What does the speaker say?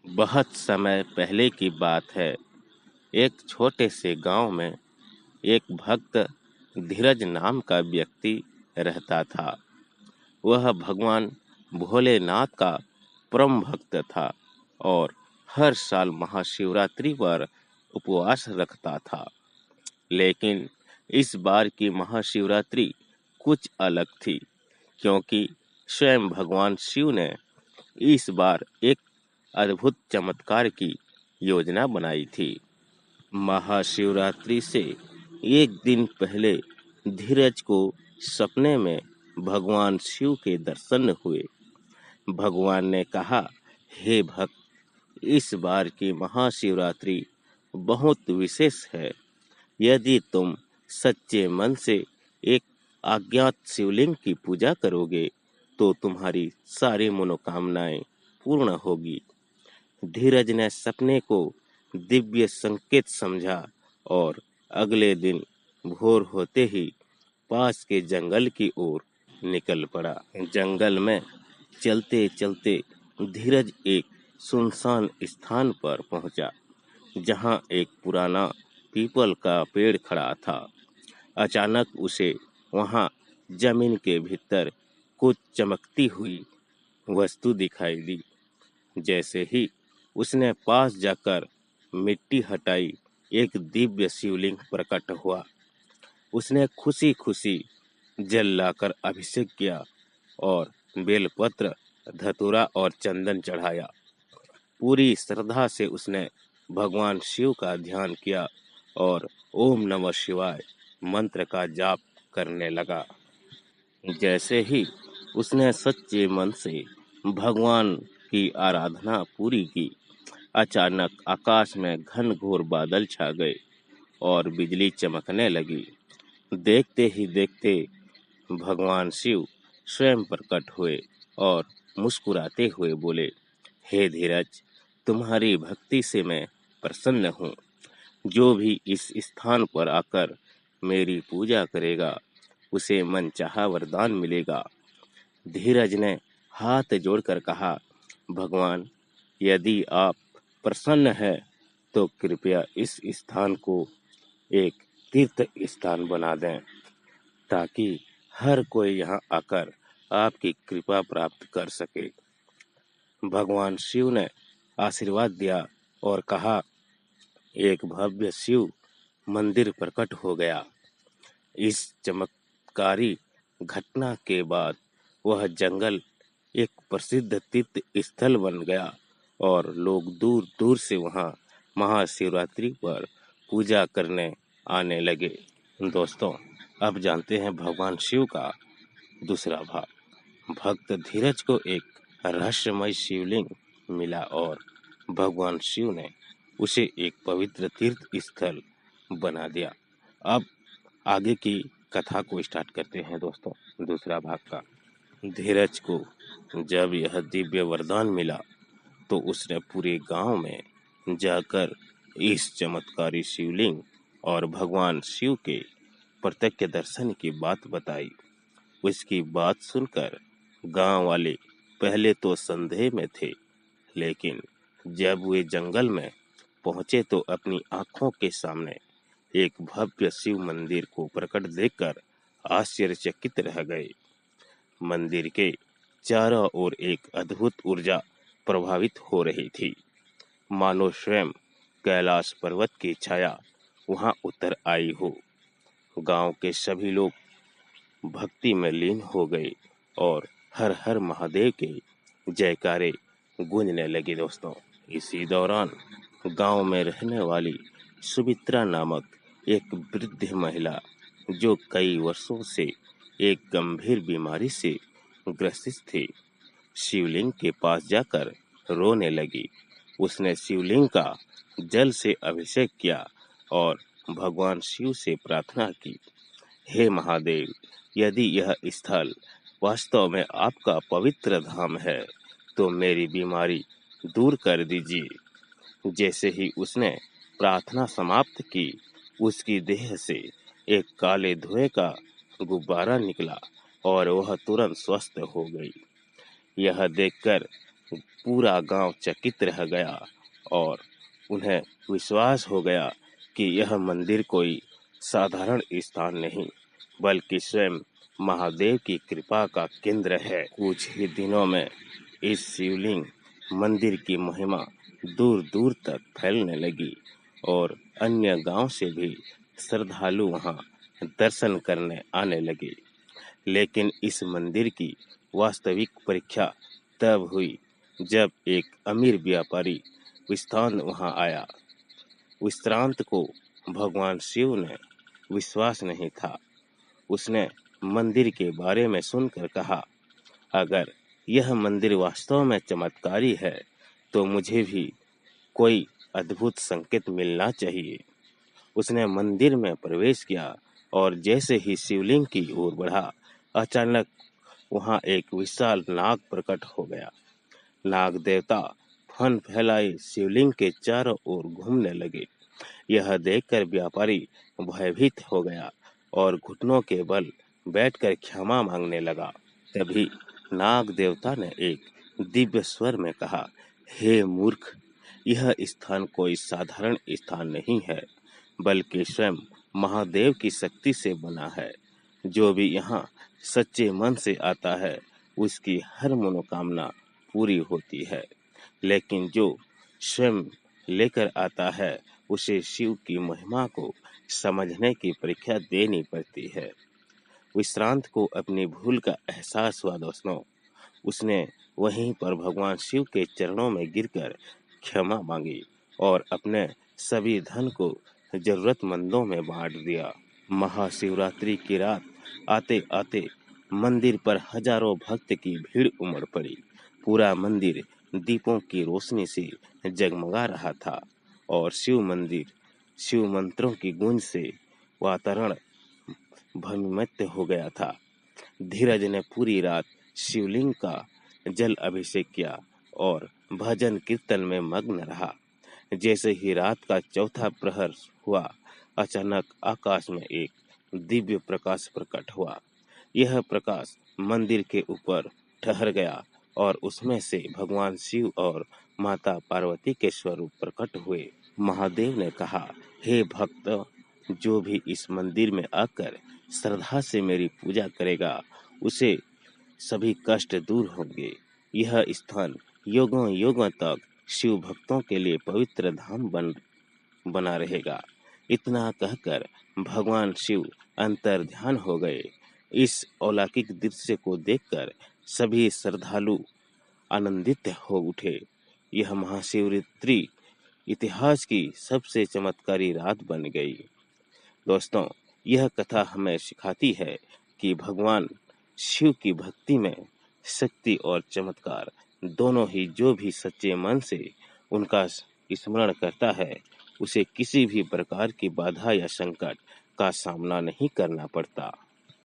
बहुत समय पहले की बात है। एक छोटे से गांव में एक भक्त धीरज नाम का व्यक्ति रहता था। वह भगवान भोलेनाथ का परम भक्त था और हर साल महाशिवरात्रि पर उपवास रखता था। लेकिन इस बार की महाशिवरात्रि कुछ अलग थी, क्योंकि स्वयं भगवान शिव ने इस बार एक अद्भुत चमत्कार की योजना बनाई थी। महाशिवरात्रि से एक दिन पहले धीरज को सपने में भगवान शिव के दर्शन हुए। भगवान ने कहा, हे भक्त, इस बार की महाशिवरात्रि बहुत विशेष है। यदि तुम सच्चे मन से एक अज्ञात शिवलिंग की पूजा करोगे तो तुम्हारी सारी मनोकामनाएं पूर्ण होगी। धीरज ने सपने को दिव्य संकेत समझा और अगले दिन भोर होते ही पास के जंगल की ओर निकल पड़ा। जंगल में चलते चलते धीरज एक सुनसान स्थान पर पहुंचा, जहां एक पुराना पीपल का पेड़ खड़ा था। अचानक उसे वहां जमीन के भीतर कुछ चमकती हुई वस्तु दिखाई दी। जैसे ही उसने पास जाकर मिट्टी हटाई, एक दिव्य शिवलिंग प्रकट हुआ। उसने खुशी खुशी जल लाकर अभिषेक किया और बेलपत्र, धतूरा और चंदन चढ़ाया। पूरी श्रद्धा से उसने भगवान शिव का ध्यान किया और ओम नमः शिवाय मंत्र का जाप करने लगा। जैसे ही उसने सच्चे मन से भगवान की आराधना पूरी की, अचानक आकाश में घनघोर बादल छा गए और बिजली चमकने लगी। देखते ही देखते भगवान शिव स्वयं प्रकट हुए और मुस्कुराते हुए बोले, हे धीरज, तुम्हारी भक्ति से मैं प्रसन्न हूँ। जो भी इस स्थान पर आकर मेरी पूजा करेगा उसे मनचाहा वरदान मिलेगा। धीरज ने हाथ जोड़कर कहा, भगवान, यदि आप प्रसन्न है तो कृपया इस स्थान को एक तीर्थ स्थान बना दें, ताकि हर कोई यहाँ आकर आपकी कृपा प्राप्त कर सके। भगवान शिव ने आशीर्वाद दिया और कहा, एक भव्य शिव मंदिर प्रकट हो गया। इस चमत्कारी घटना के बाद वह जंगल एक प्रसिद्ध तीर्थ स्थल बन गया और लोग दूर दूर से वहां महाशिवरात्रि पर पूजा करने आने लगे। दोस्तों, अब जानते हैं भगवान शिव का दूसरा भाग। भक्त धीरज को एक रहस्यमय शिवलिंग मिला और भगवान शिव ने उसे एक पवित्र तीर्थ स्थल बना दिया। अब आगे की कथा को स्टार्ट करते हैं दोस्तों, दूसरा भाग का। धीरज को जब यह दिव्य वरदान मिला तो उसने पूरे गांव में जाकर इस चमत्कारी शिवलिंग और भगवान शिव के प्रत्यक्ष दर्शन की बात बताई। उसकी बात सुनकर गांव वाले पहले तो संदेह में थे, लेकिन जब वे जंगल में पहुंचे तो अपनी आंखों के सामने एक भव्य शिव मंदिर को प्रकट देखकर आश्चर्यचकित रह गए। मंदिर के चारों ओर एक अद्भुत ऊर्जा प्रभावित हो रही थी, मानो स्वयं कैलाश पर्वत की छाया वहां उतर आई हो। गांव के सभी लोग भक्ति में लीन हो गए और हर हर महादेव के जयकारे गूंजने लगे। दोस्तों, इसी दौरान गांव में रहने वाली सुमित्रा नामक एक वृद्ध महिला, जो कई वर्षों से एक गंभीर बीमारी से ग्रसित थी, शिवलिंग के पास जाकर रोने लगी। उसने शिवलिंग का जल से अभिषेक किया और भगवान शिव से प्रार्थना की, हे महादेव, यदि यह स्थल वास्तव में आपका पवित्र धाम है तो मेरी बीमारी दूर कर दीजिए। जैसे ही उसने प्रार्थना समाप्त की, उसकी देह से एक काले धुएं का गुब्बारा निकला और वह तुरंत स्वस्थ हो गई। यह देखकर पूरा गांव चकित रह गया और उन्हें विश्वास हो गया कि यह मंदिर कोई साधारण स्थान नहीं बल्कि स्वयं महादेव की कृपा का केंद्र है। कुछ ही दिनों में इस शिवलिंग मंदिर की महिमा दूर दूर तक फैलने लगी और अन्य गांव से भी श्रद्धालु वहां दर्शन करने आने लगे। लेकिन इस मंदिर की वास्तविक परीक्षा तब हुई जब एक अमीर व्यापारी विश्रांत वहां आया। विश्रांत को भगवान शिव ने विश्वास नहीं था। उसने मंदिर के बारे में सुनकर कहा, अगर यह मंदिर वास्तव में चमत्कारी है तो मुझे भी कोई अद्भुत संकेत मिलना चाहिए। उसने मंदिर में प्रवेश किया और जैसे ही शिवलिंग की ओर बढ़ा, अचानक वहां एक विशाल नाग प्रकट हो गया। नाग देवता फन फैलाए शिवलिंग के चारों ओर घूमने लगे। यह देखकर व्यापारी भयभीत हो गया और घुटनों के बल बैठकर क्षमा मांगने लगा। तभी नाग देवता ने एक दिव्य स्वर में कहा, हे मूर्ख, यह स्थान कोई साधारण स्थान नहीं है बल्कि स्वयं महादेव की शक्ति से बना है। जो भी यहाँ सच्चे मन से आता है उसकी हर मनोकामना पूरी होती है, लेकिन जो स्वयं लेकर आता है उसे शिव की महिमा को समझने की परीक्षा देनी पड़ती है। विश्रांत को अपनी भूल का एहसास हुआ दोस्तों। उसने वहीं पर भगवान शिव के चरणों में गिरकर क्षमा मांगी और अपने सभी धन को जरूरतमंदों में बांट दिया। महाशिवरात्रि की रात आते आते मंदिर पर हजारों भक्त की भीड़ उमड़ पड़ी। पूरा मंदिर दीपों की रोशनी से जगमगा रहा था और शिव मंत्रों की गूंज से वातावरण भ्रमित हो गया था। धीरज ने पूरी रात शिवलिंग का जल अभिषेक किया और भजन कीर्तन में मग्न रहा। जैसे ही रात का चौथा प्रहर हुआ, अचानक आकाश में एक दिव्य प्रकाश प्रकट हुआ। यह प्रकाश मंदिर के ऊपर ठहर गया और उसमें से भगवान शिव और माता पार्वती के स्वरूप प्रकट हुए। महादेव ने कहा, हे भक्त, जो भी इस मंदिर में आकर श्रद्धा से मेरी पूजा करेगा उसे सभी कष्ट दूर होंगे। यह स्थान युगों युगों तक शिव भक्तों के लिए पवित्र धाम बना रहेगा। इतना कहकर भगवान शिव अंतर ध्यान हो गए। इस अलौकिक दृश्य को देखकर सभी श्रद्धालु आनंदित हो उठे। यह महाशिवरात्रि इतिहास की सबसे चमत्कारी रात बन गई। दोस्तों, यह कथा हमें सिखाती है कि भगवान शिव की भक्ति में शक्ति और चमत्कार दोनों ही। जो भी सच्चे मन से उनका स्मरण करता है उसे किसी भी प्रकार की बाधा या संकट का सामना नहीं करना पड़ता।